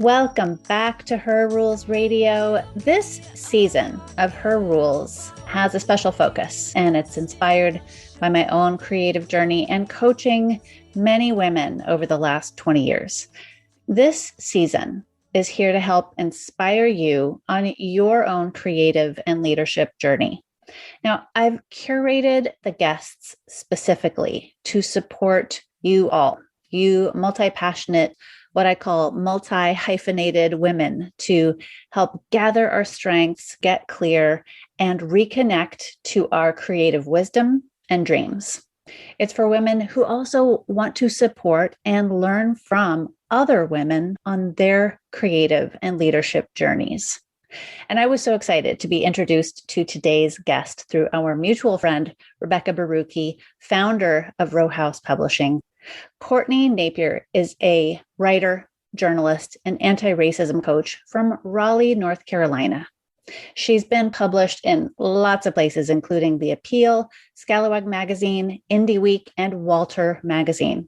Welcome back to Her Rules Radio. This season of Her Rules has a special focus, and it's inspired by my own creative journey and coaching many women over the last 20 years. This season is here to help inspire you on your own creative and leadership journey. Now, I've curated the guests specifically to support you all, you multi-passionate, what I call multi-hyphenated women, to help gather our strengths, get clear, and reconnect to our creative wisdom and dreams. It's for women who also want to support and learn from other women on their creative and leadership journeys. And I was so excited to be introduced to today's guest through our mutual friend, Rebecca Barucki, founder of Row House Publishing. Courtney Napier is a writer, journalist, and anti-racism coach from Raleigh, North Carolina. She's been published in lots of places, including The Appeal, Scalawag Magazine, INDY Week, and Walter Magazine.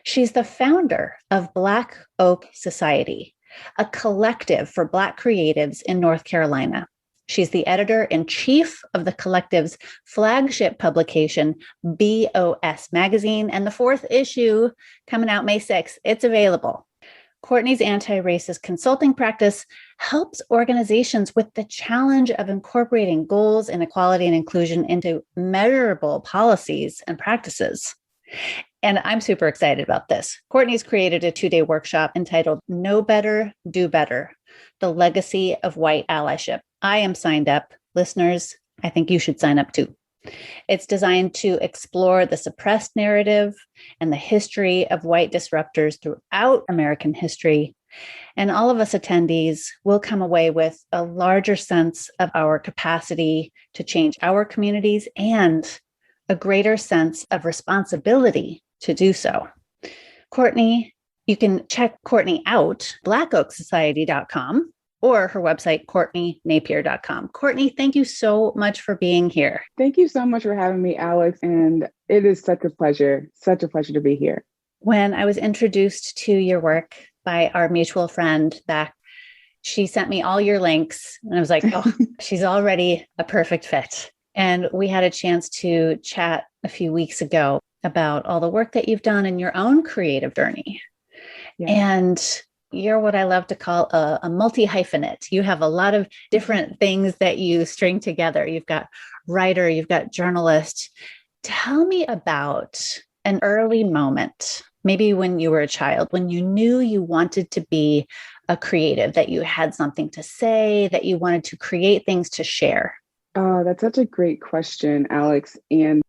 She's the founder of Black Oak Society, a collective for Black creatives in North Carolina. She's the editor-in-chief of the collective's flagship publication, BOS Magazine, and the fourth issue coming out May 6th. It's available. Courtney's anti-racist consulting practice helps organizations with the challenge of incorporating goals in equality and inclusion into measurable policies and practices. And I'm super excited about this. Courtney's created a 2-day workshop entitled Know Better, Do Better, The Legacy of White Allyship. I am signed up. Listeners, I think you should sign up too. It's designed to explore the suppressed narrative and the history of white disruptors throughout American history. And all of us attendees will come away with a larger sense of our capacity to change our communities and a greater sense of responsibility to do so. Courtney, you can check Courtney out, blackoaksociety.com, or her website, CourtneyNapier.com. Courtney, thank you so much for being here. Thank you so much for having me, Alex. And it is such a pleasure to be here. When I was introduced to your work by our mutual friend, Beck, she sent me all your links, and I was like, oh, she's already a perfect fit. And we had a chance to chat a few weeks ago about all the work that you've done in your own creative journey. Yeah. And you're what I love to call a multi-hyphenate. You have a lot of different things that you string together. You've got writer, you've got journalist. Tell me about an early moment, maybe when you were a child, when you knew you wanted to be a creative, that you had something to say, that you wanted to create things to share. Oh, that's such a great question, Alex. And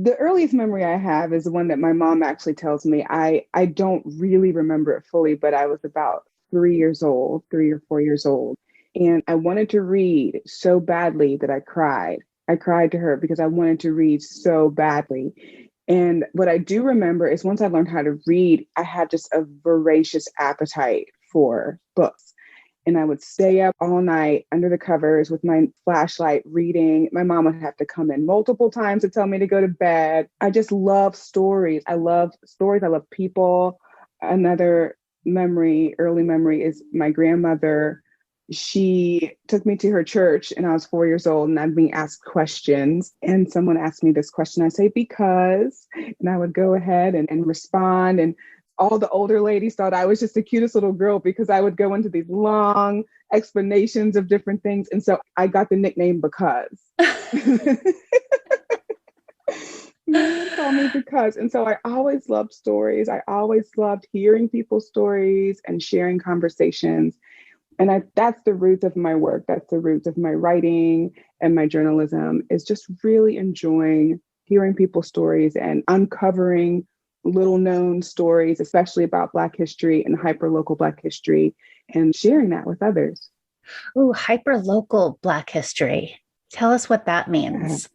the earliest memory I have is the one that my mom actually tells me. I don't really remember it fully, but I was about 3 or 4 years old. And I wanted to read so badly that I cried. I cried to her because I wanted to read so badly. And what I do remember is once I learned how to read, I had just a voracious appetite for books. And I would stay up all night under the covers with my flashlight reading. My mom would have to come in multiple times to tell me to go to bed. I just love stories. I love stories. I love people. Another early memory is my grandmother. She took me to her church and I was 4 years old and I'm being asked questions. And someone asked me this question. I say, because, and I would go ahead and respond. And all the older ladies thought I was just the cutest little girl because I would go into these long explanations of different things. And so I got the nickname Because. They call me Because. And so I always loved stories. I always loved hearing people's stories and sharing conversations. And that's the roots of my work. That's the roots of my writing and my journalism, is just really enjoying hearing people's stories and uncovering little known stories, especially about Black history and hyperlocal Black history, and sharing that with others. Oh, hyperlocal Black history. Tell us what that means.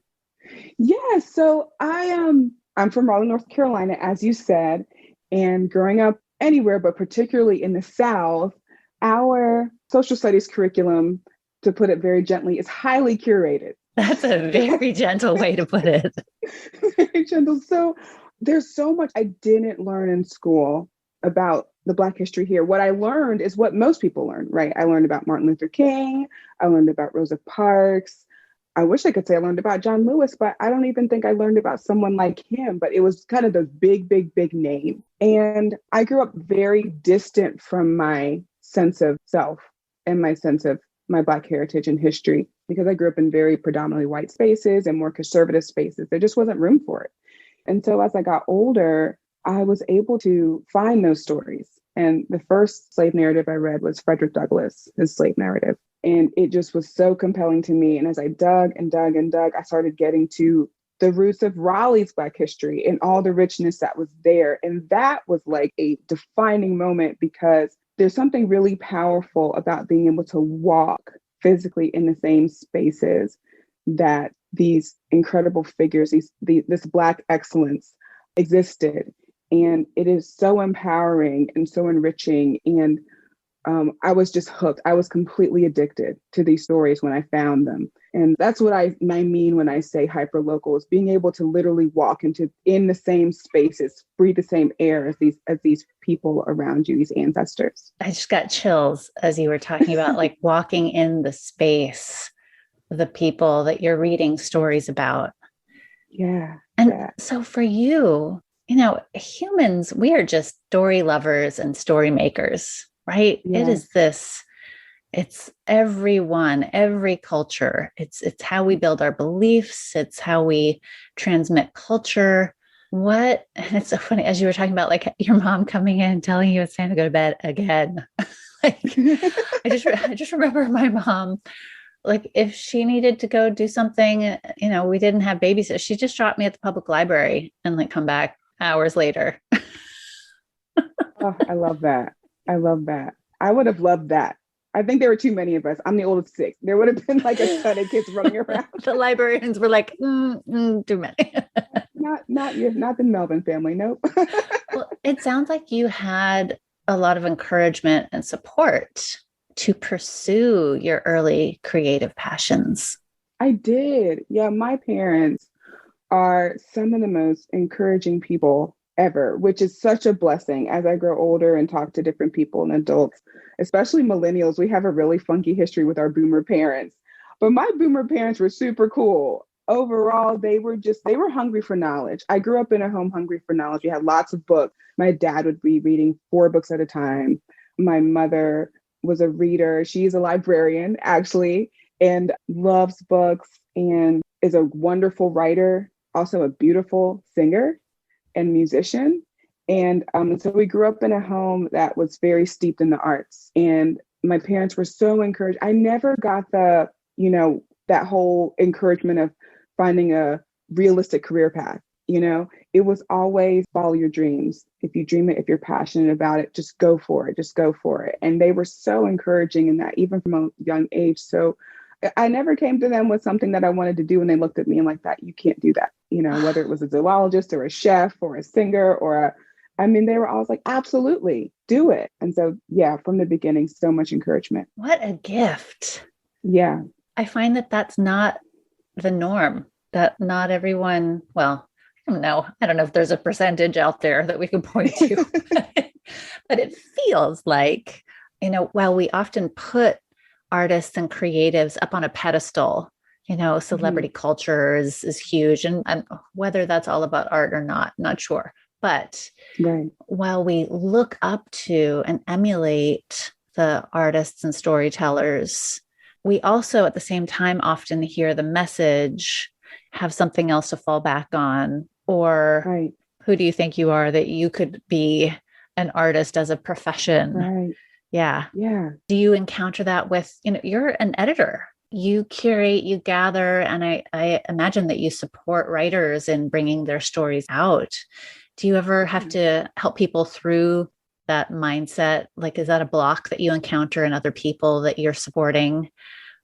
Yeah, so I'm from Raleigh, North Carolina, as you said, and growing up anywhere, but particularly in the South, our social studies curriculum, to put it very gently, is highly curated. That's a very gentle way to put it. Very gentle. So there's so much I didn't learn in school about the Black history here, what I learned is what most people learn, right? I learned about Martin Luther King. I learned about Rosa Parks. I wish I could say I learned about John Lewis, but I don't even think I learned about someone like him. But it was kind of those big, big, big names. And I grew up very distant from my sense of self and my sense of my Black heritage and history, because I grew up in very predominantly white spaces and more conservative spaces. There just wasn't room for it. And so as I got older, I was able to find those stories. And the first slave narrative I read was Frederick Douglass, his slave narrative. And it just was so compelling to me. And as I dug and dug and dug, I started getting to the roots of Raleigh's Black history and all the richness that was there. And that was like a defining moment, because there's something really powerful about being able to walk physically in the same spaces that these incredible figures, this Black excellence existed. And it is so empowering and so enriching. And I was just hooked. I was completely addicted to these stories when I found them. And that's what I mean when I say hyperlocal, is being able to literally walk in the same spaces, breathe the same air as these people around you, these ancestors. I just got chills as you were talking about like walking in the space of the people that you're reading stories about. Yeah. And yeah. so for you, humans, we are just story lovers and story makers, right? Yeah. It is it's everyone, every culture. It's how we build our beliefs. It's how we transmit culture. And it's so funny, as you were talking about like your mom coming in and telling you it's time to go to bed again. Like, I just remember my mom, like if she needed to go do something, we didn't have babysitters. She just dropped me at the public library and like come back hours later. Oh, I love that. I love that. I would have loved that. I think there were too many of us. I'm the oldest 6. There would have been like a ton of kids running around. The librarians were like, too many. not the Melvin family. Nope. Well, it sounds like you had a lot of encouragement and support to pursue your early creative passions. I did. Yeah, my parents are some of the most encouraging people ever, which is such a blessing as I grow older and talk to different people and adults, especially millennials. We have a really funky history with our boomer parents, but my boomer parents were super cool. Overall, they were hungry for knowledge. I grew up in a home hungry for knowledge. We had lots of books. My dad would be reading 4 books at a time. My mother was a reader. She's a librarian, actually, and loves books and is a wonderful writer, also a beautiful singer and musician. And so we grew up in a home that was very steeped in the arts. And my parents were so encouraged. I never got that whole encouragement of finding a realistic career path. It was always follow your dreams. If you dream it, if you're passionate about it, just go for it. Just go for it. And they were so encouraging in that, even from a young age. So I never came to them with something that I wanted to do, and they looked at me and like that, you can't do that. Whether it was a zoologist or a chef or a singer they were always like, absolutely, do it. And so, yeah, from the beginning, so much encouragement. What a gift. Yeah. I find that that's not the norm, that not everyone, well, I don't know if there's a percentage out there that we can point to, but it feels like, while we often put artists and creatives up on a pedestal, celebrity culture is huge. And whether that's all about art or not sure. But right. While we look up to and emulate the artists and storytellers, we also at the same time often hear the message, have something else to fall back on, or right. Who do you think you are that you could be an artist as a profession? Right. Yeah. Yeah. Do you encounter that with, you're an editor, you curate, you gather, and I imagine that you support writers in bringing their stories out. Do you ever have to help people through that mindset? Like, is that a block that you encounter in other people that you're supporting?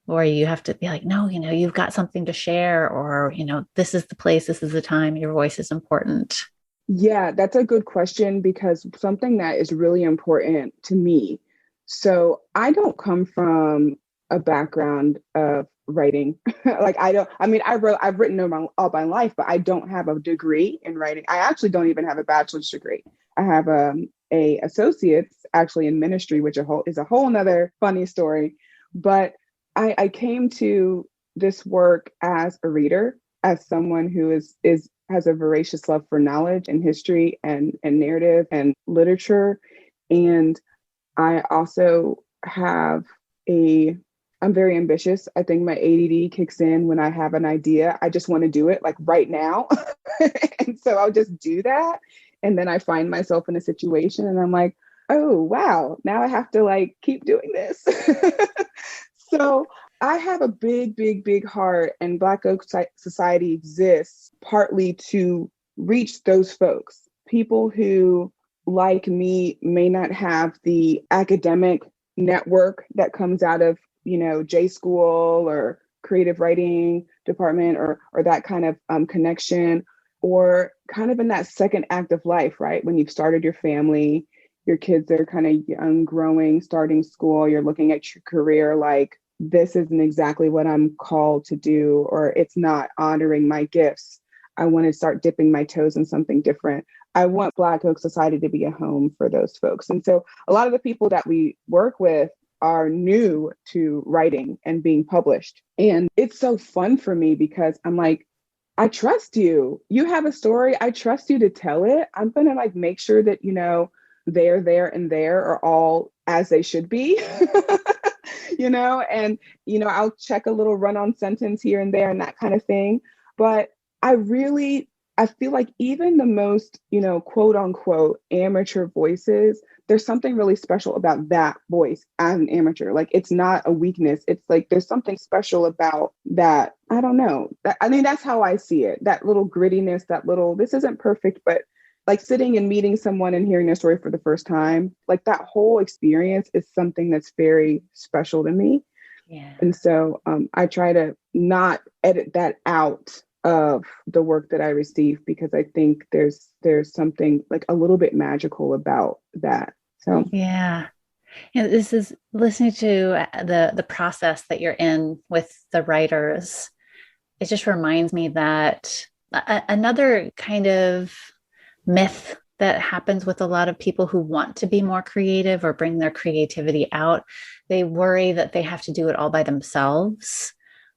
Or you have to be like, no, you've got something to share, or, this is the place, this is the time, your voice is important. Yeah, that's a good question, because something that is really important to me. So I don't come from a background of writing. I've written all my life, but I don't have a degree in writing. I actually don't even have a bachelor's degree. I have a a associate's actually in ministry, which is a whole nother funny story. But I came to this work as a reader, as someone who has a voracious love for knowledge and history and narrative and literature. And I also I'm very ambitious. I think my ADD kicks in when I have an idea. I just want to do it like right now. And so I'll just do that. And then I find myself in a situation and I'm like, oh, wow, now I have to like keep doing this. So I have a big, big, big heart, and Black Oak Society exists partly to reach those folks, people who, like me, may not have the academic network that comes out of, J school or creative writing department or that kind of connection, or kind of in that second act of life, right? When you've started your family, your kids are kind of young, growing, starting school, you're looking at your career like, this isn't exactly what I'm called to do, or it's not honoring my gifts. I want to start dipping my toes in something different. I want Black Oak Society to be a home for those folks. And so a lot of the people that we work with are new to writing and being published. And it's so fun for me because I'm like, I trust you. You have a story. I trust you to tell it. I'm going to like make sure that, there, and there are all as they should be. And, I'll check a little run-on sentence here and there and that kind of thing. But I feel like even the most, quote unquote, amateur voices, there's something really special about that voice as an amateur. Like, it's not a weakness. It's like, there's something special about that. I don't know. I mean, that's how I see it. That little grittiness, this isn't perfect, but like sitting and meeting someone and hearing their story for the first time, like that whole experience is something that's very special to me. Yeah. And so I try to not edit that out of the work that I receive, because I think there's something like a little bit magical about that. So yeah. And this is listening to the process that you're in with the writers. It just reminds me that another kind of myth that happens with a lot of people who want to be more creative or bring their creativity out, they worry that they have to do it all by themselves.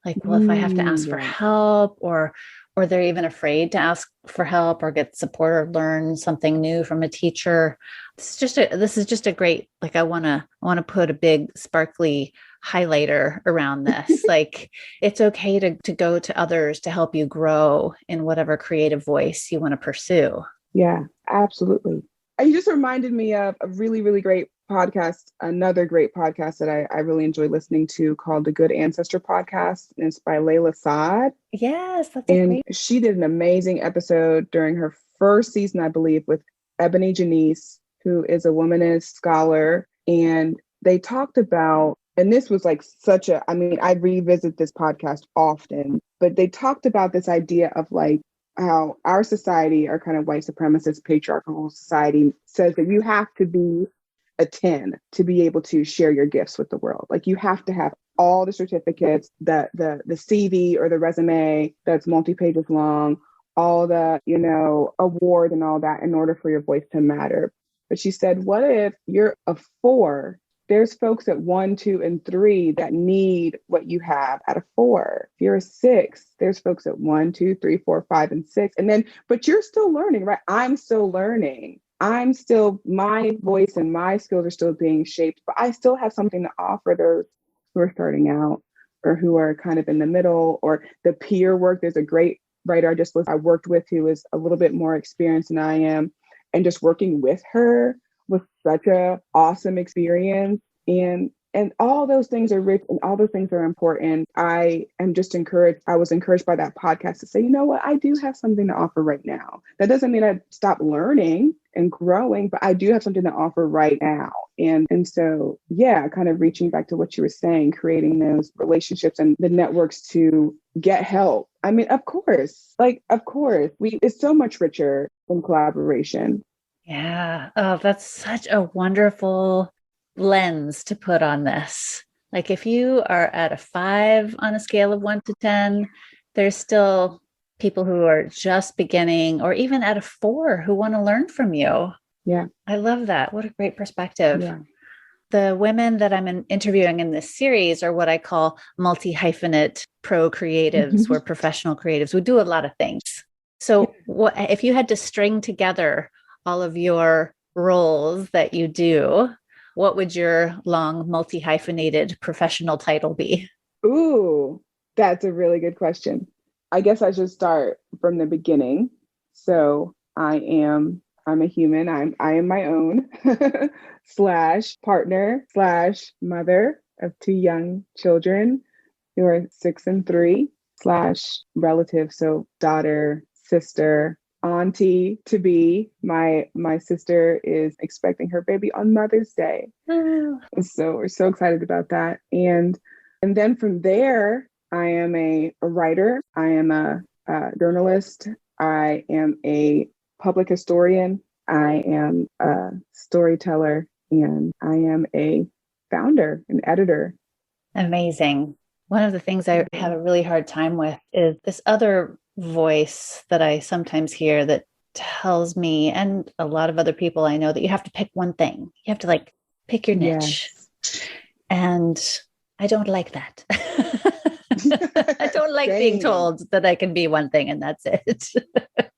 Like, well, if I have to ask for help, or they're even afraid to ask for help or get support or learn something new from a teacher. This is just a great, like, I want to put a big sparkly highlighter around this. Like, it's okay to go to others to help you grow in whatever creative voice you want to pursue. Yeah, absolutely. You just reminded me of a really, really great podcast, another great podcast that I really enjoy listening to, called the Good Ancestor Podcast. And it's by Layla Saad. Yes, that's great. She did an amazing episode during her first season, I believe, with Ebony Janice, who is a womanist scholar. And they talked about, and this was like I revisit this podcast often, but they talked about this idea of like, how our society, our kind of white supremacist patriarchal society, says that you have to be a 10 to be able to share your gifts with the world. Like, you have to have all the certificates, the CV or the resume that's multi-pages long, all the, award and all that, in order for your voice to matter. But she said, what if you're a 4? There's folks at 1, 2, and 3 that need what you have at a 4. If you're a 6, there's folks at 1, 2, 3, 4, 5, and 6. And then, but you're still learning, right? I'm still learning. My voice and my skills are still being shaped, but I still have something to offer those who are starting out, or who are kind of in the middle, or the peer work. There's a great writer I worked with who is a little bit more experienced than I am. And just working with her was such a awesome experience. And all those things are rich, and all those things are important. I was encouraged by that podcast to say, you know what, I do have something to offer right now. That doesn't mean I stop learning and growing, but I do have something to offer right now. And so, yeah, kind of reaching back to what you were saying, creating those relationships and the networks to get help. I mean, of course, it's so much richer in collaboration. Yeah. Oh, that's such a wonderful lens to put on this. Like, if you are at a 5 on a scale of 1 to 10, there's still people who are just beginning, or even at a 4 who want to learn from you. Yeah. I love that. What a great perspective. Yeah. The women that I'm interviewing in this series are what I call multi-hyphenate pro creatives or professional creatives who do a lot of things. So what, if you had to string together all of your roles that you do, what would your long multi-hyphenated professional title be? Ooh, that's a really good question. I guess I should start from the beginning. So I'm a human. I am my own slash partner slash mother of two young children who are 6 and 3 slash relative. So daughter, sister, auntie to be. My sister is expecting her baby on Mother's Day. Oh. So we're so excited about that. And then from there, I am a writer. I am a journalist. I am a public historian. I am a storyteller, and I am a founder and editor. Amazing. One of the things I have a really hard time with is this other voice that I sometimes hear that tells me and a lot of other people I know that you have to pick one thing. You have to like pick your niche. Yes. And I don't like that. I don't like being Same. told that I can be one thing and that's it.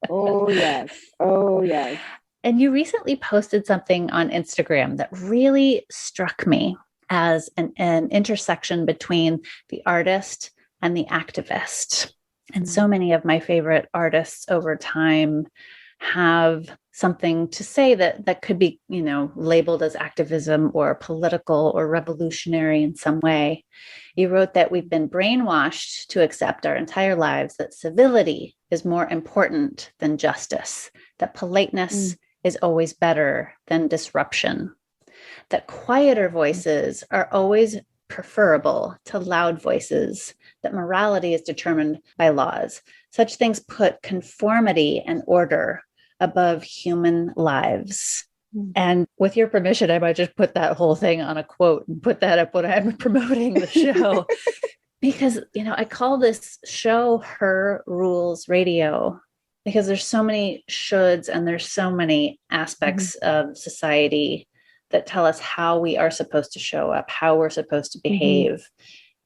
Oh, yes. Oh, yes. And you recently posted something on Instagram that really struck me as an intersection between the artist and the activist. And so many of my favorite artists over time have something to say that could be, you know, labeled as activism or political or revolutionary in some way. You wrote that we've been brainwashed to accept our entire lives that civility is more important than justice, that politeness is always better than disruption, that quieter voices are always preferable to loud voices, that morality is determined by laws. Such things put conformity and order above human lives. And with your permission, I might just put that whole thing on a quote and put that up when I'm promoting the show. Because, you know, I call this show Her Rules Radio because there's so many shoulds and there's so many aspects of society that tell us how we are supposed to show up, how we're supposed to behave.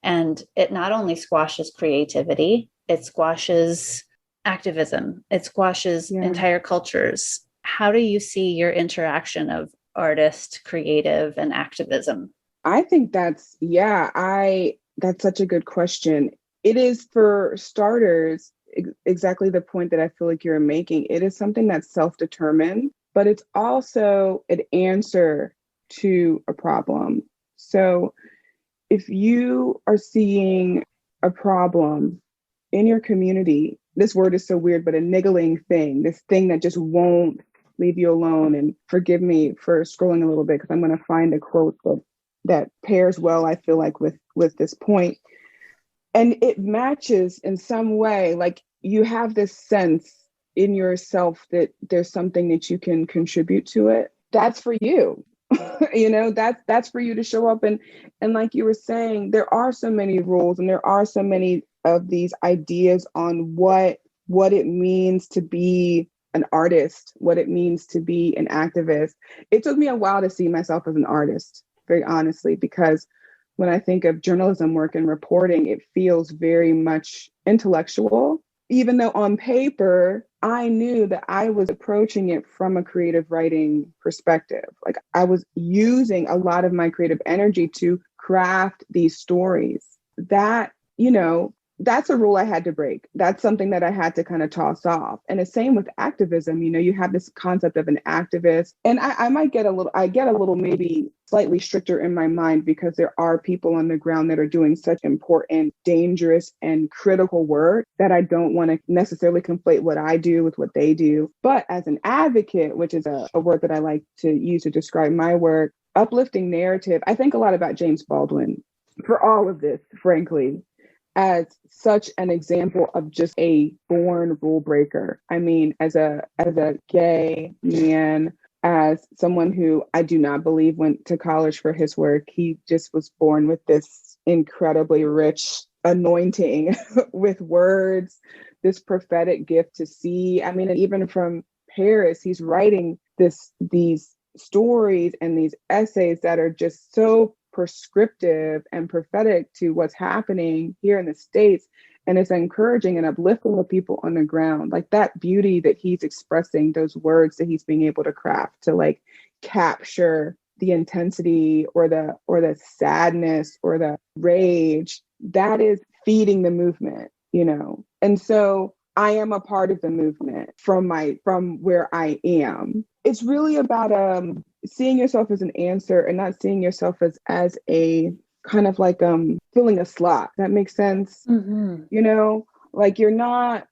And it not only squashes creativity, it squashes activism, it squashes entire cultures. How do you see your interaction of artist, creative, and activism? I think that's such a good question. It is, for starters, exactly the point that I feel like you're making. It is something that's self-determined, but it's also an answer to a problem. So if you are seeing a problem in your community, this word is so weird, but a niggling thing, this thing that just won't leave you alone. And forgive me for scrolling a little bit because I'm going to find a quote that pairs well, I feel like, with this point. And it matches in some way, like you have this sense in yourself that there's something that you can contribute to it. That's for you. You know, that's for you to show up. And like you were saying, there are so many rules and there are so many of these ideas on what it means to be an artist, what it means to be an activist. It took me a while to see myself as an artist, very honestly, because when I think of journalism work and reporting, it feels very much intellectual, even though on paper, I knew that I was approaching it from a creative writing perspective. Like I was using a lot of my creative energy to craft these stories. That, you know, that's a rule I had to break. That's something that I had to kind of toss off. And the same with activism. You know, you have this concept of an activist, and I get a little maybe slightly stricter in my mind because there are people on the ground that are doing such important, dangerous, and critical work that I don't want to necessarily conflate what I do with what they do. But as an advocate, which is a word that I like to use to describe my work, uplifting narrative, I think a lot about James Baldwin for all of this, frankly, as such an example of just a born rule breaker. I mean, as a gay man, as someone who I do not believe went to college for his work, he just was born with this incredibly rich anointing with words, this prophetic gift to see. I mean, and even from Paris, he's writing these stories and these essays that are just so prescriptive and prophetic to what's happening here in the States. And it's encouraging and uplifting the people on the ground. Like that beauty that he's expressing, those words that he's being able to craft to like capture the intensity or the sadness or the rage, that is feeding the movement, you know? And so I am a part of the movement from where I am. It's really about seeing yourself as an answer and not seeing yourself as a kind of like filling a slot. That makes sense. Mm-hmm. You know, like you're not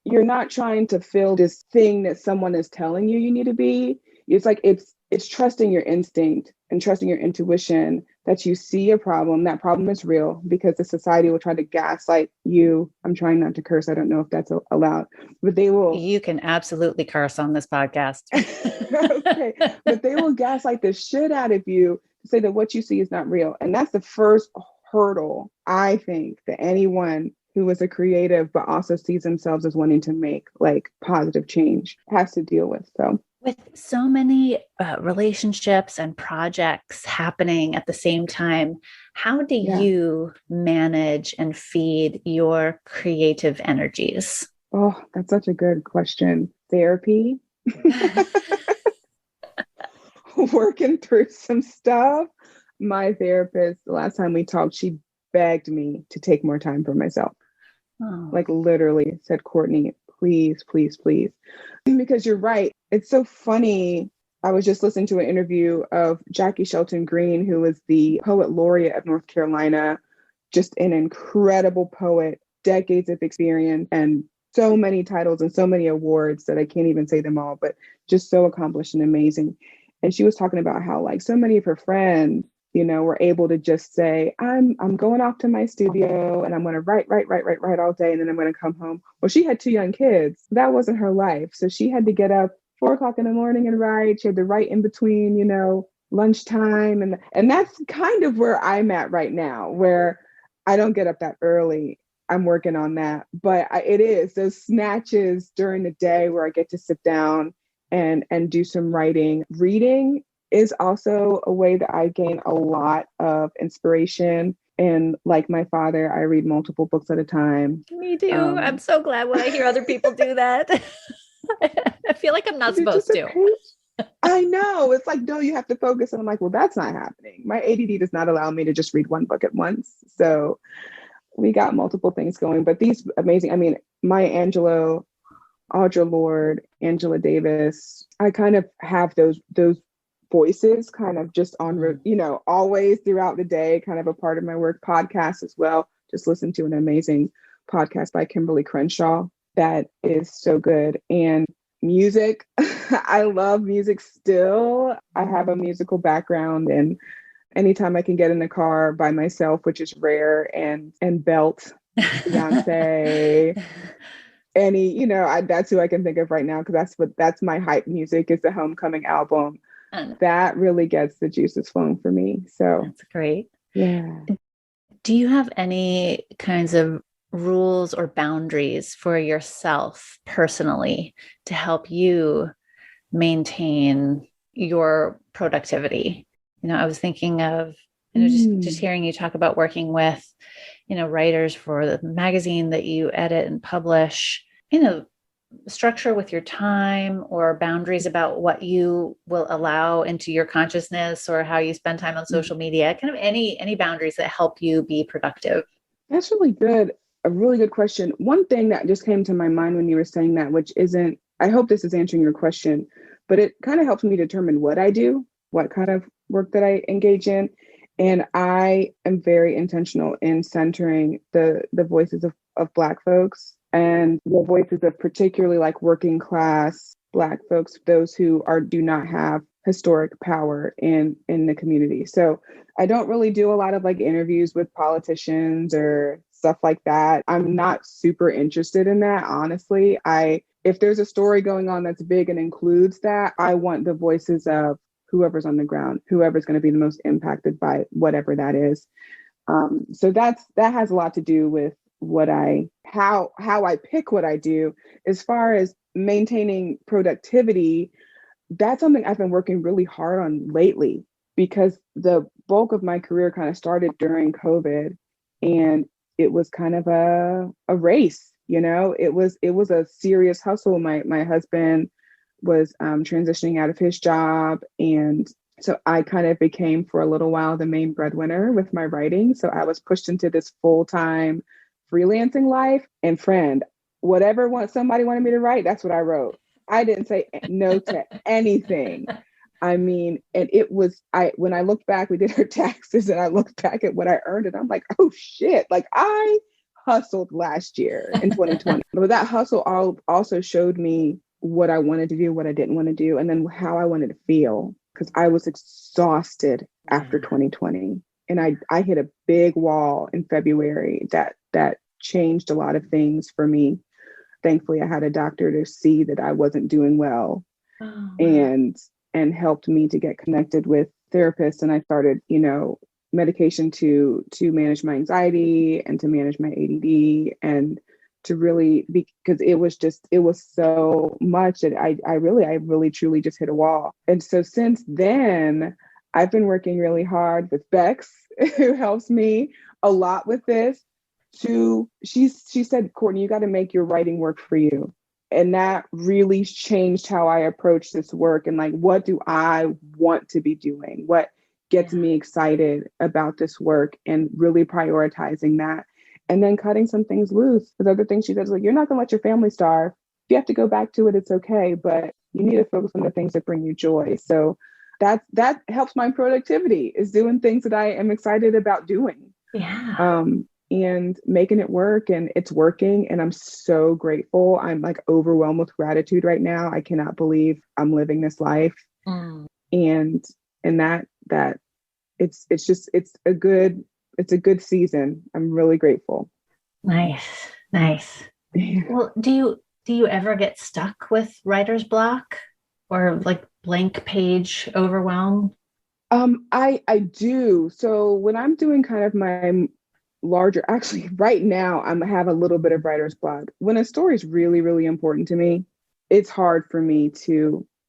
trying to fill this thing that someone is telling you need to be. It's like it's trusting your instinct and trusting your intuition that you see a problem. That problem is real because the society will try to gaslight you. I'm trying not to curse. I don't know if that's allowed, but they will. You can absolutely curse on this podcast. Okay. But they will gaslight the shit out of you to say that what you see is not real. And that's the first hurdle, I think, that anyone who is a creative but also sees themselves as wanting to make like positive change has to deal with. So with so many relationships and projects happening at the same time, how do you manage and feed your creative energies? Oh, that's such a good question. Therapy. Working through some stuff. My therapist, the last time we talked, she begged me to take more time for myself. Oh. Like literally said, Courtney, please, please, please. Because you're right. It's so funny. I was just listening to an interview of Jackie Shelton Green, who was the poet laureate of North Carolina, just an incredible poet, decades of experience and so many titles and so many awards that I can't even say them all, but just so accomplished and amazing. And she was talking about how like so many of her friends, you know, were able to just say, I'm going off to my studio and I'm going to write all day. And then I'm going to come home. Well, she had 2 young kids. That wasn't her life. So she had to get up 4 o'clock in the morning and write. She had to write in between, you know, lunchtime. And that's kind of where I'm at right now, where I don't get up that early. I'm working on that. But it is those snatches during the day where I get to sit down and do some writing. Reading is also a way that I gain a lot of inspiration. And like my father, I read multiple books at a time. Me too. I'm so glad when I hear other people do that. I feel like I'm not supposed to. I know. It's like, no, you have to focus. And I'm like, well, that's not happening. My ADD does not allow me to just read one book at once. So we got multiple things going. But these amazing, I mean, Maya Angelou, Audre Lorde, Angela Davis, I kind of have those voices kind of just on, you know, always throughout the day, kind of a part of my work. Podcast as well. Just listen to an amazing podcast by Kimberly Crenshaw that is so good. And music, I love music still. I have a musical background, and anytime I can get in the car by myself, which is rare, and belt Beyonce, any, you know, that's who I can think of right now, because that's my hype music, is the Homecoming album. That really gets the juices flowing for me. So that's great. Yeah. Do you have any kinds of rules or boundaries for yourself personally to help you maintain your productivity? You know, I was thinking of, you know, just hearing you talk about working with, you know, writers for the magazine that you edit and publish, you know, structure with your time or boundaries about what you will allow into your consciousness or how you spend time on social media, kind of any boundaries that help you be productive. That's really good. A really good question. One thing that just came to my mind when you were saying that, which isn't, I hope this is answering your question, but it kind of helps me determine what I do, what kind of work that I engage in. And I am very intentional in centering the voices of Black folks and the voices of particularly like working class Black folks, those who do not have historic power in the community. So I don't really do a lot of like interviews with politicians or stuff like that. I'm not super interested in that, honestly. If there's a story going on that's big and includes that, I want the voices of whoever's on the ground, whoever's going to be the most impacted by whatever that is. So that has a lot to do with how I pick what I do. As far as maintaining productivity, that's something I've been working really hard on lately, because the bulk of my career kind of started during COVID, and it was kind of a race, it was a serious hustle. My husband was transitioning out of his job, and so I kind of became for a little while the main breadwinner with my writing. So I was pushed into this full-time freelancing life, and friend, whatever somebody wanted me to write, that's what I wrote. I didn't say no to anything. I mean, and it was, when I look back, we did our taxes and I looked back at what I earned and I'm like, oh shit, like I hustled last year in 2020. But that hustle also showed me what I wanted to do, what I didn't want to do, and then how I wanted to feel, because I was exhausted after 2020. And I hit a big wall in February that changed a lot of things for me. Thankfully, I had a doctor to see that I wasn't doing well, and helped me to get connected with therapists. And I started, medication to manage my anxiety and to manage my ADD, and to really, because it was so much that I really truly just hit a wall. And so since then, I've been working really hard with Bex, who helps me a lot with this. She said, Courtney, you got to make your writing work for you. And that really changed how I approach this work, and like, what do I want to be doing? What gets me excited about this work, and really prioritizing that. And then cutting some things loose. The other thing she says, like, you're not going to let your family starve. If you have to go back to it, it's okay. But you need to focus on the things that bring you joy. So that helps my productivity, is doing things that I am excited about doing. Yeah. And making it work, and it's working. And I'm so grateful. I'm like overwhelmed with gratitude right now. I cannot believe I'm living this life. And that it's a good season. I'm really grateful. Nice. Yeah. Well, do you ever get stuck with writer's block or like blank page overwhelm? I do. So when I'm doing kind of my larger, actually right now I have a little bit of writer's block. When a story is really, really important to me, it's hard for me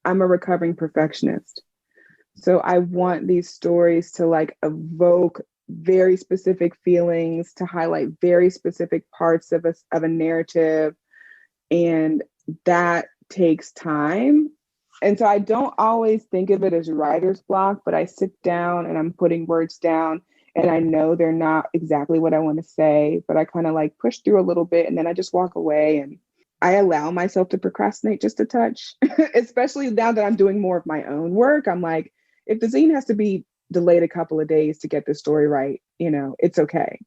I'm a recovering perfectionist. So I want these stories to like evoke very specific feelings, to highlight very specific parts of a narrative. And that takes time. And so I don't always think of it as writer's block, but I sit down and I'm putting words down, and I know they're not exactly what I want to say, but I kind of like push through a little bit, and then I just walk away, and I allow myself to procrastinate just a touch, especially now that I'm doing more of my own work. I'm like, if the zine has to be delayed a couple of days to get the story right, it's okay.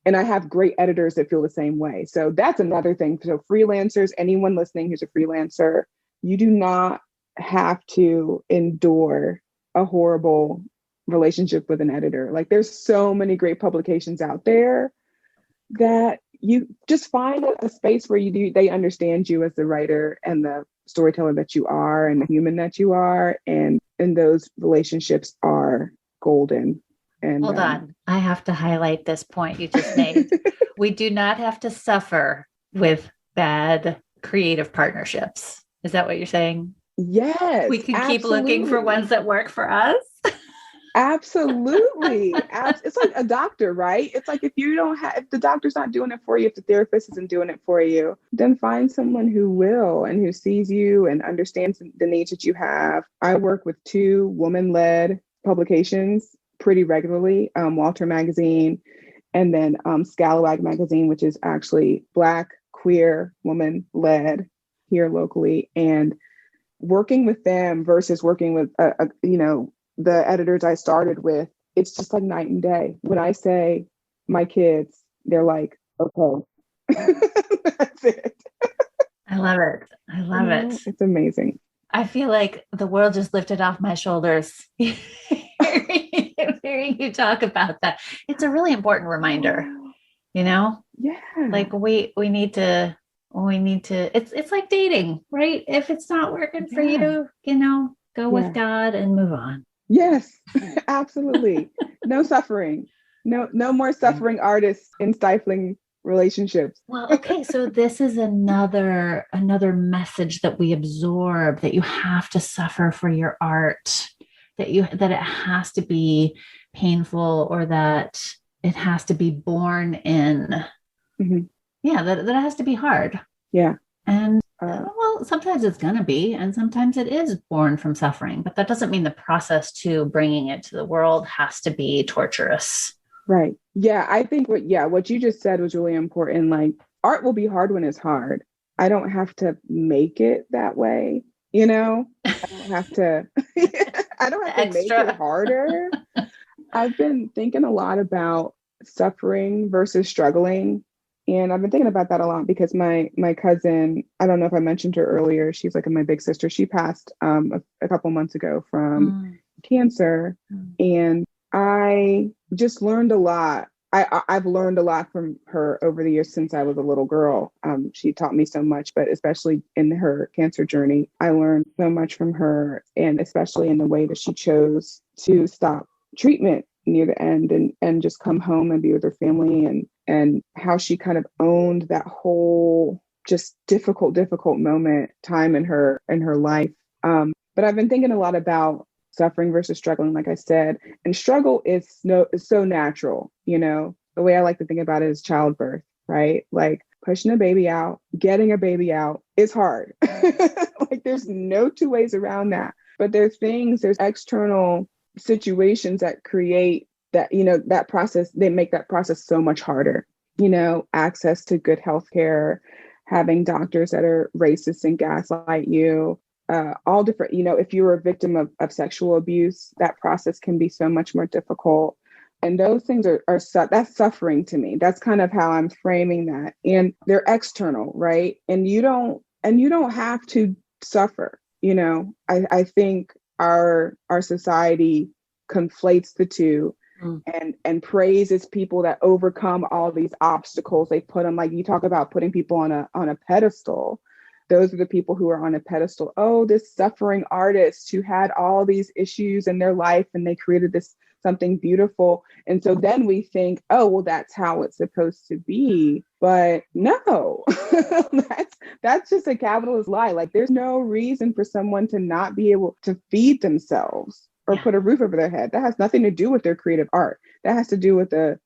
And I have great editors that feel the same way. So that's another thing. So freelancers, anyone listening who's a freelancer, you do not have to endure a horrible relationship with an editor. Like, there's so many great publications out there that you just find a space where they understand you as the writer and the storyteller that you are and the human that you are. And those relationships are golden. And hold on, I have to highlight this point you just made. We do not have to suffer with bad creative partnerships. Is that what you're saying? Yes. We can keep looking for ones that work for us. Absolutely. It's like a doctor, right? It's like, if the doctor's not doing it for you, if the therapist isn't doing it for you, then find someone who will, and who sees you and understands the needs that you have. I work with 2 woman-led publications pretty regularly, Walter Magazine, and then Scalawag Magazine, which is actually Black, queer, woman-led here locally. And working with them versus working with the editors I started with, it's just like night and day. When I say my kids, they're like, okay. That's it. I love it. It's amazing. I feel like the world just lifted off my shoulders hearing you talk about that. It's a really important reminder, Yeah. like we need to, it's like dating, right? If it's not working for you, go with God and move on. Yes, absolutely. No suffering. No more suffering artists in stifling relationships. Well, okay, so this is another message that we absorb, that you have to suffer for your art, that it has to be painful, or that it has to be born in. Mm-hmm. Yeah, that it has to be hard. Yeah. And well, sometimes it's going to be, and sometimes it is born from suffering, but that doesn't mean the process to bringing it to the world has to be torturous. Right. Yeah. I think what you just said was really important. Like, art will be hard when it's hard. I don't have to make it that way. I don't have to, I don't have to make it harder. I've been thinking a lot about suffering versus struggling. And I've been thinking about that a lot because my cousin, I don't know if I mentioned her earlier, she's like my big sister. She passed a couple months ago from cancer. And I just learned a lot. I've learned a lot from her over the years since I was a little girl. She taught me so much, but especially in her cancer journey, I learned so much from her, and especially in the way that she chose to stop treatment near the end and just come home and be with her family, and how she kind of owned that whole just difficult time in her life. But I've been thinking a lot about suffering versus struggling, like I said, and struggle is so natural. The way I like to think about it is childbirth, right? Like pushing a baby out, getting a baby out is hard. Like there's no two ways around that. But there's external situations that create that, that process, they make that process so much harder. Access to good healthcare, having doctors that are racist and gaslight you, all different, if you're a victim of sexual abuse, that process can be so much more difficult. And those things that's suffering to me. That's kind of how I'm framing that. And they're external, right? And you don't have to suffer. I think our society conflates the two and praises people that overcome all these obstacles. They put them, like you talk about putting people on a pedestal. Those are the people who are on a pedestal. Oh, this suffering artist who had all these issues in their life and they created this something beautiful. And so then we think, oh, well, that's how it's supposed to be. But no, that's just a capitalist lie. Like there's no reason for someone to not be able to feed themselves or put a roof over their head. That has nothing to do with their creative art. That has to do with an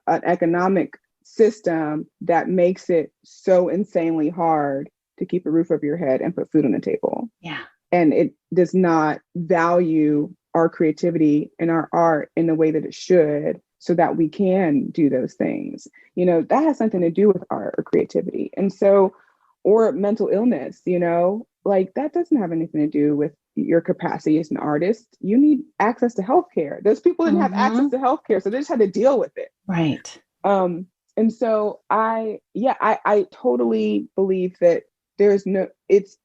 economic system that makes it so insanely hard to keep a roof over your head and put food on the table. Yeah. And it does not value our creativity and our art in the way that it should, so that we can do those things. That has something to do with art or creativity. And so, or mental illness, like that doesn't have anything to do with your capacity as an artist. You need access to healthcare. Those people didn't have access to healthcare, so they just had to deal with it. Right. And so I totally believe that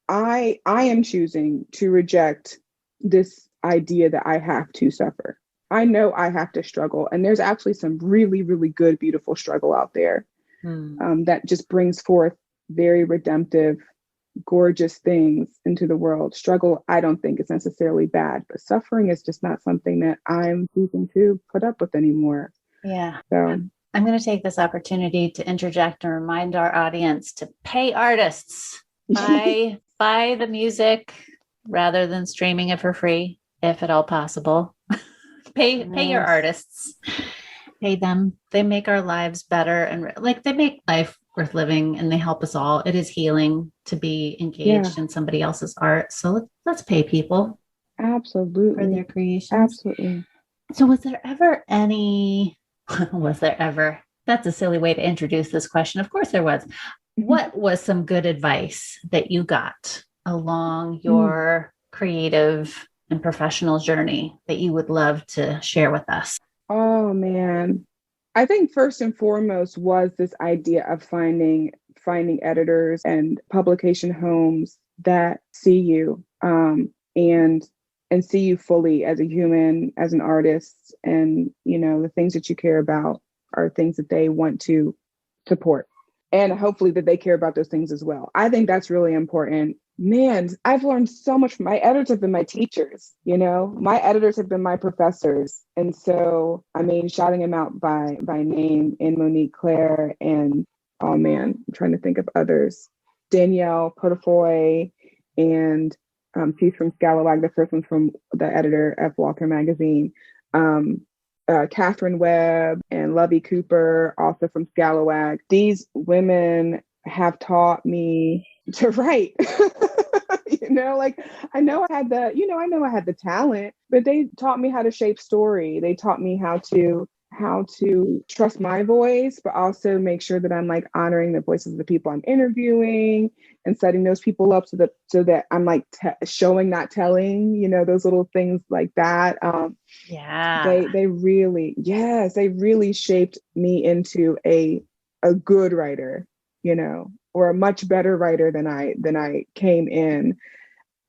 I am choosing to reject this idea that I have to suffer. I know I have to struggle. And there's actually some really, really good, beautiful struggle out there that just brings forth very redemptive, gorgeous things into the world. Struggle, I don't think is necessarily bad, but suffering is just not something that I'm choosing to put up with anymore. Yeah. So I'm going to take this opportunity to interject and remind our audience to pay artists. Buy the music rather than streaming it for free, if at all possible. Pay your artists. Pay them. They make our lives better, and they make life worth living, and they help us all. It is healing to be engaged in somebody else's art. So let's pay people. Absolutely. For their creations. Absolutely. So was there ever, that's a silly way to introduce this question. Of course there was. What was some good advice that you got along your creative and professional journey that you would love to share with us? Oh, man. I think first and foremost was this idea of finding editors and publication homes that see you and see you fully as a human, as an artist, and the things that you care about are things that they want to support, and hopefully that they care about those things as well. I think that's really important. Man, I've learned so much. My editors have been my teachers, my editors have been my professors. And so, shouting them out by name, in Monique Claire and oh man, I'm trying to think of others. Danielle Potafoy, and she's from Scalawag. The first one's from the editor of Walker Magazine. Catherine Webb and Lovey Cooper, also from Scalawag. These women have taught me to write. Like I know I had the talent, but they taught me how to shape story. They taught me how to trust my voice, but also make sure that I'm like honoring the voices of the people I'm interviewing and setting those people up so that I'm like showing, not telling, those little things like that. They really shaped me into a good writer, or a much better writer than I came in.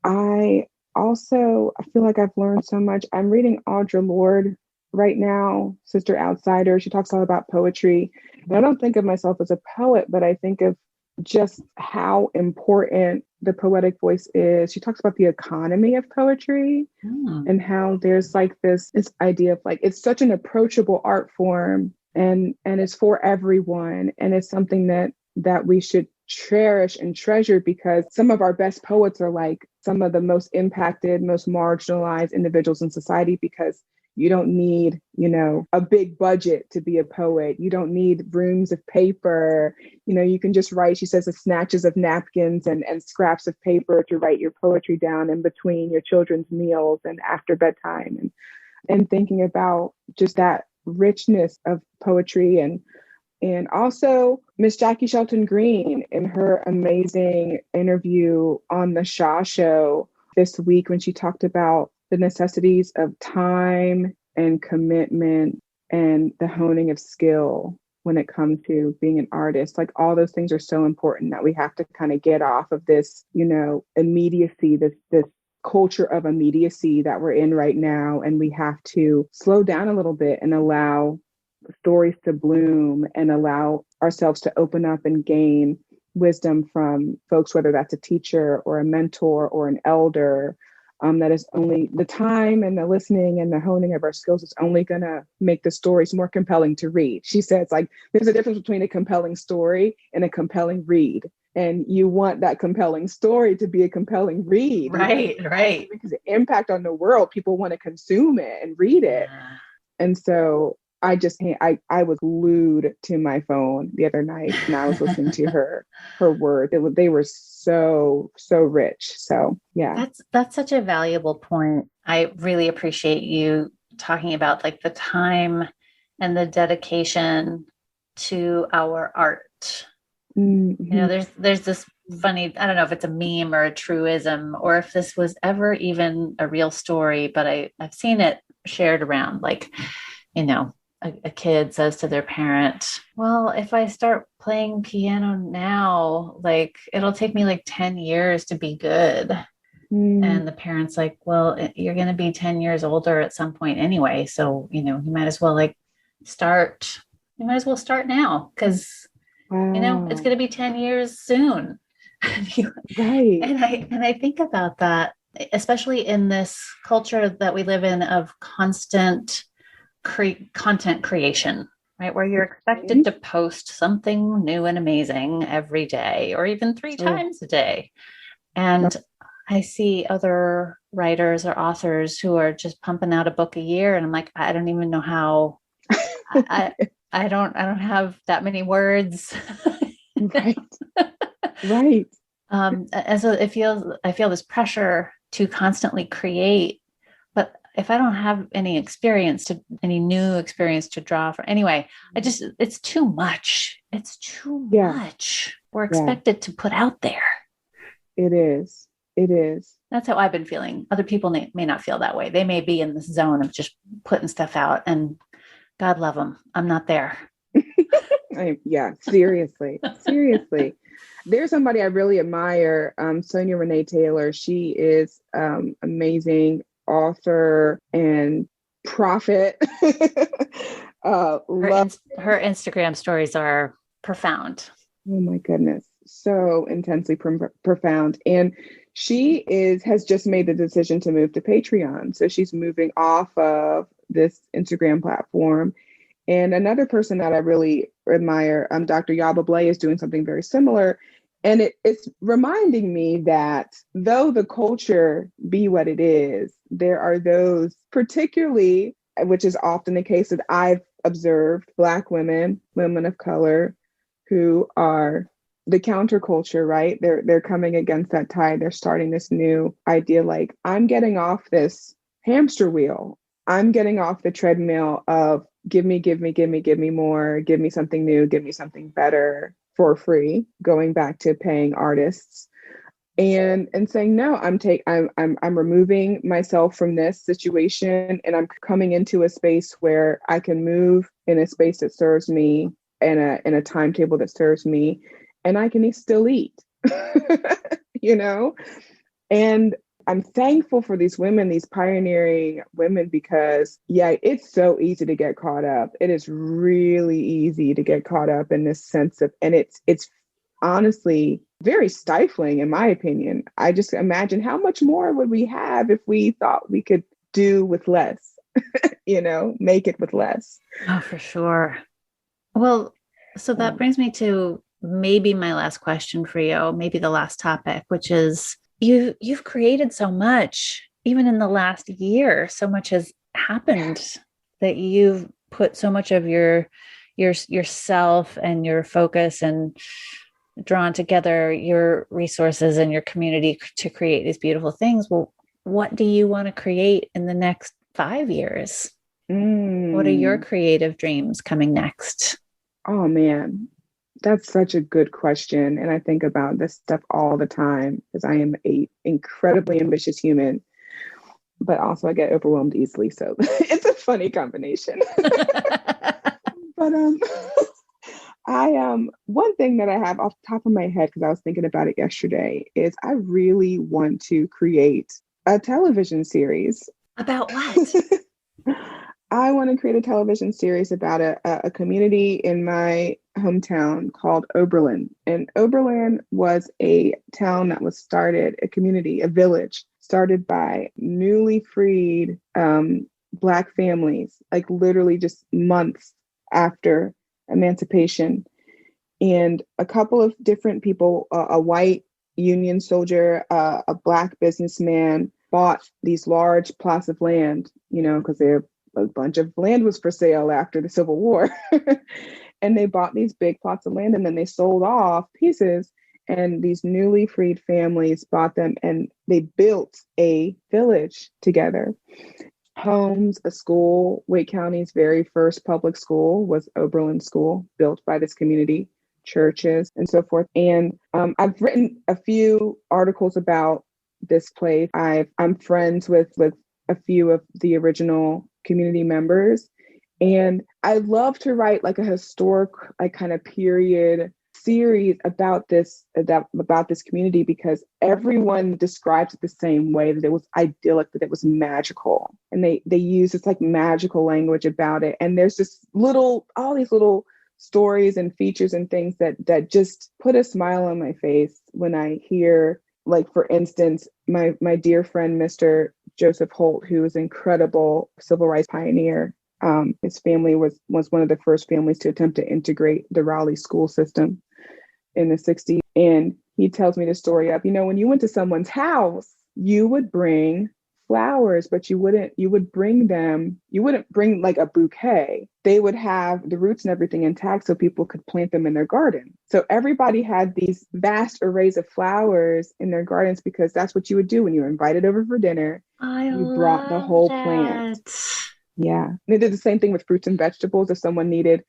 I feel like I've learned so much. I'm reading Audre Lorde right now, Sister Outsider. She talks a lot about poetry. And I don't think of myself as a poet, but I think of just how important the poetic voice is. She talks about the economy of poetry and how there's like this idea of like, it's such an approachable art form and it's for everyone. And it's something that we should cherish and treasure, because some of our best poets are like some of the most impacted, most marginalized individuals in society, because you don't need, a big budget to be a poet. You don't need reams of paper. You can just write, she says, the snatches of napkins and scraps of paper to write your poetry down in between your children's meals and after bedtime. And thinking about just that richness of poetry. And also Miss Jackie Shelton Green in her amazing interview on the Shaw Show this week, when she talked about the necessities of time and commitment and the honing of skill when it comes to being an artist. Like all those things are so important that we have to kind of get off of this, immediacy, this culture of immediacy that we're in right now. And we have to slow down a little bit and allow stories to bloom and allow ourselves to open up and gain wisdom from folks, whether that's a teacher or a mentor or an elder. That is only the time and the listening and the honing of our skills is only going to make the stories more compelling to read. She says, like, there's a difference between a compelling story and a compelling read. And you want that compelling story to be a compelling read. Right. Because the impact on the world, people want to consume it and read it. Yeah. And so I was glued to my phone the other night, and I was listening to her words. They were so rich. So yeah, that's such a valuable point. I really appreciate you talking about like the time and the dedication to our art. Mm-hmm. There's this funny, I don't know if it's a meme or a truism or if this was ever even a real story, but I've seen it shared around, like, a kid says to their parent, well, if I start playing piano now, like it'll take me like 10 years to be good. And the parent's like, well, you're going to be 10 years older at some point anyway. So, you might as well start now, because, it's going to be 10 years soon. Right. And I think about that, especially in this culture that we live in of constant content creation, right? Where you're expected to post something new and amazing every day, or even 3 times a day. And I see other writers or authors who are just pumping out a book a year. And I'm like, I don't even know how. I don't have that many words. Right. And so I feel this pressure to constantly create, but if I don't have any new experience to draw from, anyway, it's too much. It's too much. We're expected to put out there. It is. That's how I've been feeling. Other people may not feel that way. They may be in this zone of just putting stuff out, and God love them. I'm not there. Seriously. There's somebody I really admire, Sonia Renee Taylor. She is amazing author and prophet. Her Instagram stories are profound. Oh my goodness. So intensely profound. And she has just made the decision to move to Patreon. So she's moving off of this Instagram platform And another person that I really admire, Dr. Yaba Blay, is doing something very similar. And it's reminding me that though the culture be what it is, there are those, particularly, which is often the case that I've observed, Black women, women of color, who are the counterculture, right? They're coming against that tide. They're starting this new idea, like, I'm getting off this hamster wheel. I'm getting off the treadmill of give me, give me, give me, give me more, give me something new, give me something better for free, going back to paying artists and saying, no, I'm removing myself from this situation, and I'm coming into a space where I can move in a space that serves me, in a timetable that serves me, and I can still eat, you know? And I'm thankful for these women, these pioneering women, because yeah, it's so easy to get caught up. It is really easy to get caught up in this sense of, and it's honestly very stifling, in my opinion. I just imagine how much more would we have if we thought we could do with less, make it with less. Oh, for sure. Well, so that brings me to maybe my last question for you, maybe the last topic, which is you've created so much, even in the last year. So much has happened that you've put so much of yourself and your focus and drawn together your resources and your community to create these beautiful things. Well, what do you want to create in the next 5 years? What are your creative dreams coming next? Oh man, that's such a good question. And I think about this stuff all the time because I am an incredibly ambitious human, but also I get overwhelmed easily. So it's a funny combination. But one thing that I have off the top of my head, because I was thinking about it yesterday, is I really want to create a television series. About what? I want to create a television series about a community in my hometown called Oberlin. And Oberlin was a town that was started, a community, a village started by newly freed Black families, like literally just months after emancipation. And a couple of different people, a white Union soldier, a Black businessman, bought these large plots of land, because a bunch of land was for sale after the Civil War. And they bought these big plots of land and then they sold off pieces. And these newly freed families bought them and they built a village together. Homes, a school. Wake County's very first public school was Oberlin School, built by this community, churches, and so forth. And I've written a few articles about this place. I'm friends with a few of the original community members. And I love to write like a historic, like kind of period series about this community, because everyone describes it the same way, that it was idyllic, that it was magical. And they use this like magical language about it. And there's all these little stories and features and things that just put a smile on my face when I hear, like, for instance, my dear friend, Mr. Joseph Holt, who was an incredible civil rights pioneer. His family was one of the first families to attempt to integrate the Raleigh school system in the 60s. And he tells me the story of, when you went to someone's house, you would bring flowers, but you wouldn't bring like a bouquet. They would have the roots and everything intact so people could plant them in their garden. So everybody had these vast arrays of flowers in their gardens, because that's what you would do when you were invited over for dinner. You brought the whole plant. Yeah. And they did the same thing with fruits and vegetables. If someone needed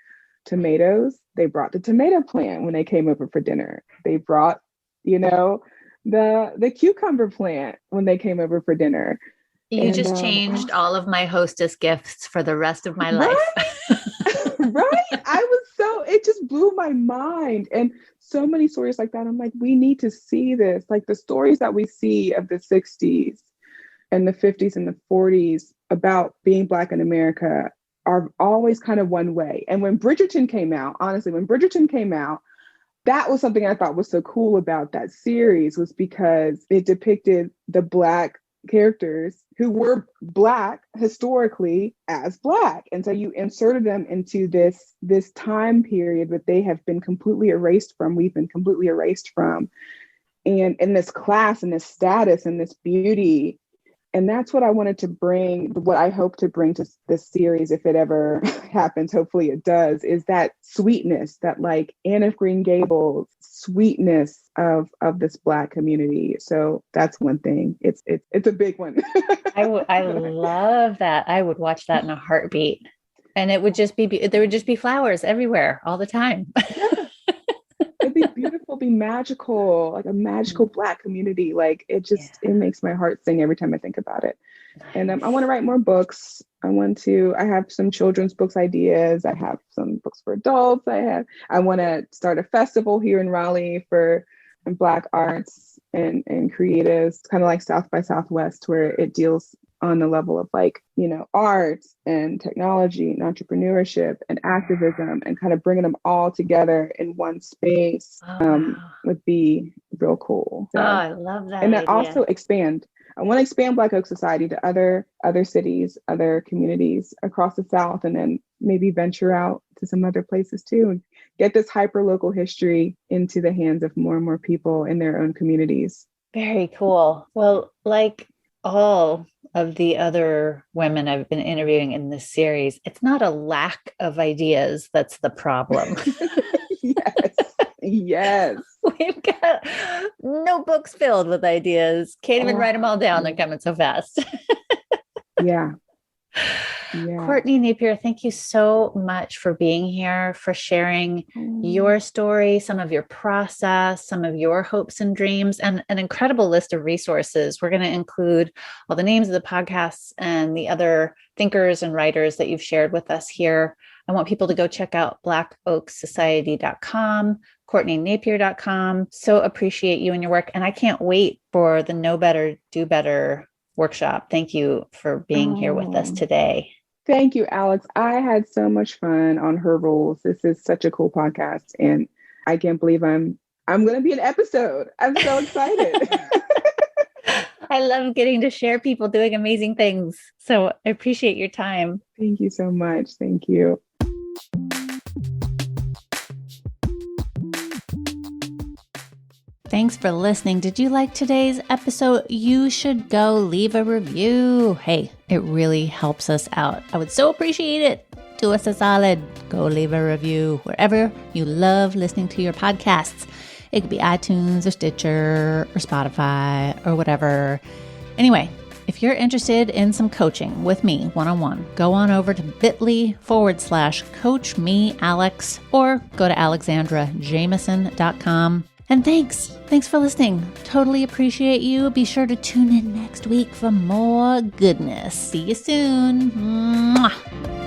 tomatoes, they brought the tomato plant when they came over for dinner. They brought, the cucumber plant when they came over for dinner. You just changed all of my hostess gifts for the rest of my life. Right? It just blew my mind. And so many stories like that. I'm like, we need to see this. Like the stories that we see of the 60s and the 50s and the 40s about being Black in America are always kind of one way. And when Bridgerton came out, that was something I thought was so cool about that series, was because it depicted the Black characters who were Black historically as Black. And so you inserted them into this time period that they have been completely erased from, we've been completely erased from. And in this class and this status and this beauty. And that's what I wanted to bring, what I hope to bring to this series, if it ever happens, hopefully it does, is that sweetness, that like Anne of Green Gables sweetness of this Black community. So that's one thing. It's a big one. I love that. I would watch that in a heartbeat. And it would just be, there would just be flowers everywhere all the time. It'd be beautiful, be magical, like a magical Black community. Like it just, it makes my heart sing every time I think about it. And I want to write more books. I have some children's books ideas. I have some books for adults. I want to start a festival here in Raleigh for Black arts and creatives, kind of like South by Southwest, where it deals on the level of like, you know, art and technology and entrepreneurship and activism, and kind of bringing them all together in one space would be real cool. So, I love that. And then also expand. I want to expand Black Oak Society to other cities, other communities across the South, and then maybe venture out to some other places too, and get this hyper local history into the hands of more and more people in their own communities. Very cool. Well, like all of the other women I've been interviewing in this series, it's not a lack of ideas that's the problem. Yes. We've got notebooks filled with ideas. Can't even write them all down. They're coming so fast. Yeah. Courtney Napier, thank you so much for being here, for sharing your story, some of your process, some of your hopes and dreams, and an incredible list of resources. We're going to include all the names of the podcasts and the other thinkers and writers that you've shared with us here. I want people to go check out blackoaksociety.com, CourtneyNapier.com. So appreciate you and your work. And I can't wait for the Know Better, Do Better workshop. Thank you for being here with us today. Thank you, Alex. I had so much fun on Her Rules. This is such a cool podcast, and I can't believe I'm going to be an episode. I'm so excited. I love getting to share people doing amazing things. So I appreciate your time. Thank you so much. Thank you. Thanks for listening. Did you like today's episode? You should go leave a review. Hey, it really helps us out. I would so appreciate it. Do us a solid. Go leave a review wherever you love listening to your podcasts. It could be iTunes or Stitcher or Spotify or whatever. Anyway, if you're interested in some coaching with me one-on-one, go on over to bit.ly/coachmealex or go to alexandrajameson.com. And thanks for listening. Totally appreciate you. Be sure to tune in next week for more goodness. See you soon. Mwah.